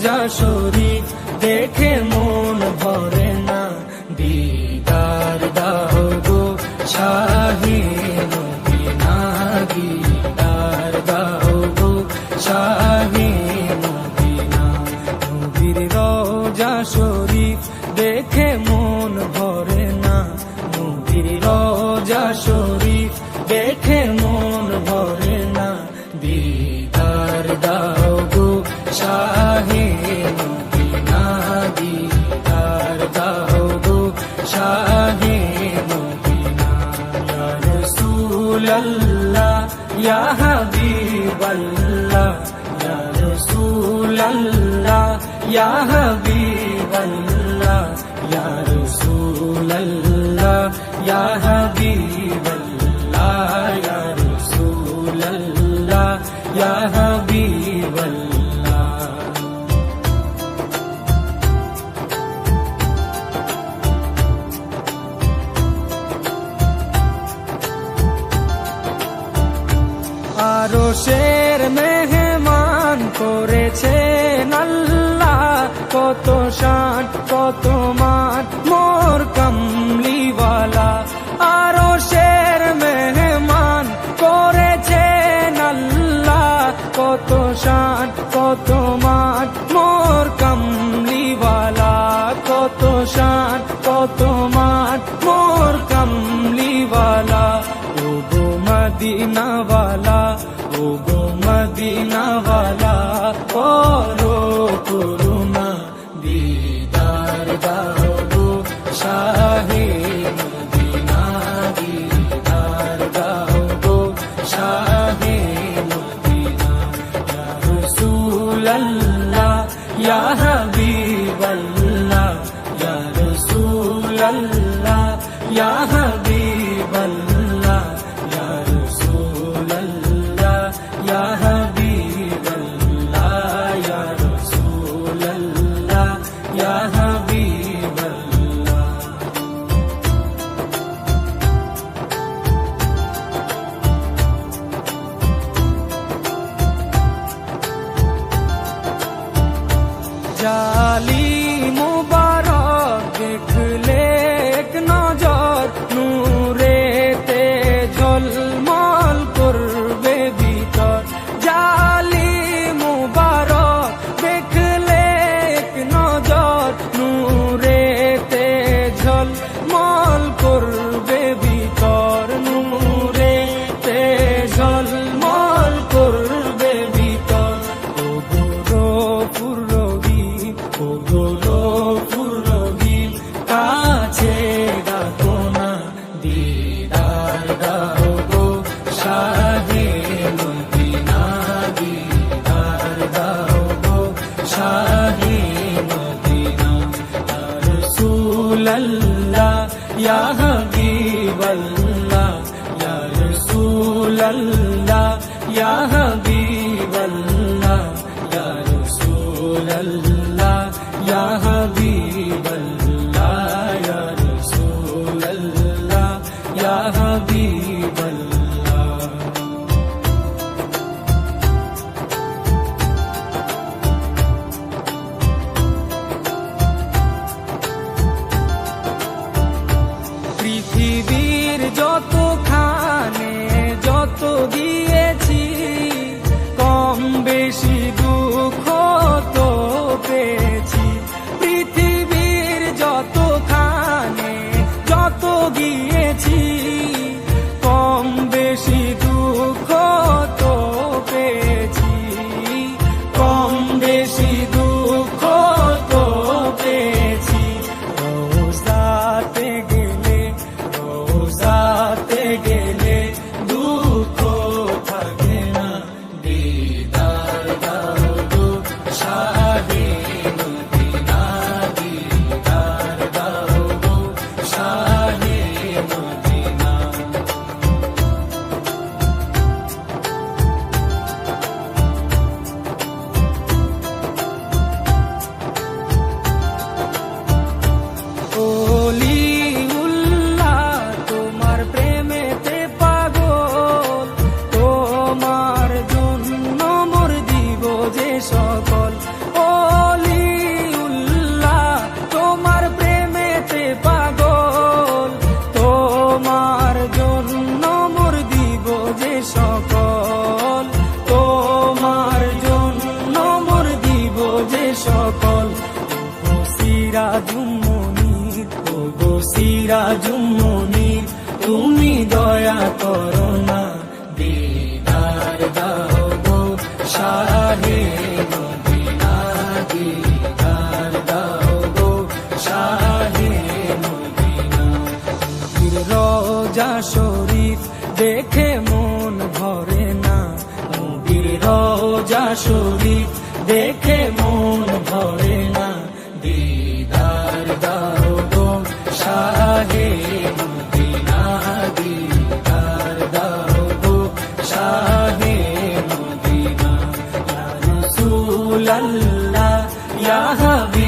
রোজা শরীফ দেখে মন ভরে না, দিদার দাও গো শাহে মদিনা, দিদার দাও গো শাহে মদিনা। নবীর রোজা শরীফ দেখে মন ভরে না, নবীর রোজা শরীফ দেখে মন ভরে না, দিদার দাও গো শাহে মদিনা, দিদার দাও গো শাহে মদিনা। ইয়া রাসূলাল্লাহ ইয়া হাবিবাল্লাহ, ইয়া রাসূলাল্লাহ ইয়া হাবিবাল্লাহ, ইয়া রাসূলাল্লাহ ইয়া হাবিবাল্লাহ, ইয়া রাসূলাল্লাহ ইয়া হাবিবাল্লাহ। আরশের মেহমান করেছেন আল্লাহ, কত শান কত মান মোর কামলিওয়ালা। আরশের মেহমান করেছেন আল্লাহ, কত শান কত মান মোর কামলিওয়ালা, কত শান কত মান মোর কামলিওয়ালা। ও গো মদিনাওয়ালা, ও গো মদিনাওয়ালা, করো করুণা, দিদার দাও গো শাহে মদিনা, দিদার দাও গো শাহে মদিনা। ইয়া রাসূলাল্লাহ ইয়া হাবিবাল্লাহ, ইয়া রাসূলাল্লাহ ইয়া হাবিবাল্লাহ, ইয়া রাসূলাল্লাহ ইয়া হাবিবাল্লাহ, ইয়া রাসূলাল্লাহ ইয়া হাবিবাল্লাহ। জালি মুবারক দেখলে এক নজর, নূরেতে ঝলমল করবে ভিতর। জালি মুবারক দেখলে এক নজর, নূরেতে ঝলমল করবে ভিতর, নূরেতে ঝলমল করবে ভিতর। ও গো রহিম, ও গো রহিম, কাছে ডাকো না, দিদার দাও গো শাহে মদিনা, দিদার দাও গো শাহে মদিনা। ইয়া রাসূলাল্লাহ ইয়া হাবিবাল্লাহ, ইয়া রাসূলাল্লাহ ইয়া হাবিবাল্লাহ, ইয়া রাসূলাল্লাহ ইয়া হাবিবাল্লাহ, ইয়া রাসূলাল্লাহ ইয়া হাবিবাল্লাহ। পৃথিবীর যতখানে যত গিয়েছি, কম বেশি দুঃখ তো পেয়েছি। পৃথিবীর যতখানে যত গিয়েছি, কম বেশি দুঃখ তো পেয়েছি, কম বেশি দুঃখ তো পেয়েছি। রোজাতে গেলে, রোজাতে গেলে দুঃখ থাকে না, দিদার দাও গো শাহে মদিনা, দিদার দাও গো শাহে মদিনা। ওলিউল্লাহ তোমার প্রেমেতে পাগল, তোমার জন্য মোর দিব যে সকল। সকল ও সিরাজুম মুনির, ও গো সিরাজুম মুনির, তুমি দয়া করো না, দিদার দাও গো শাহে মদিনা, দিদার দাও গো শাহে মদিনা। নবীর রওজা শরীফ দেখে মন ভরে না, নবীর রওজা শরীফ দেখে মন ভরে না, দিদার দাও গো শাহে মদিনা, দিদার দাও গো শাহে মদিনা। ইয়া রাসূলাল্লাহ ইয়া হাবিব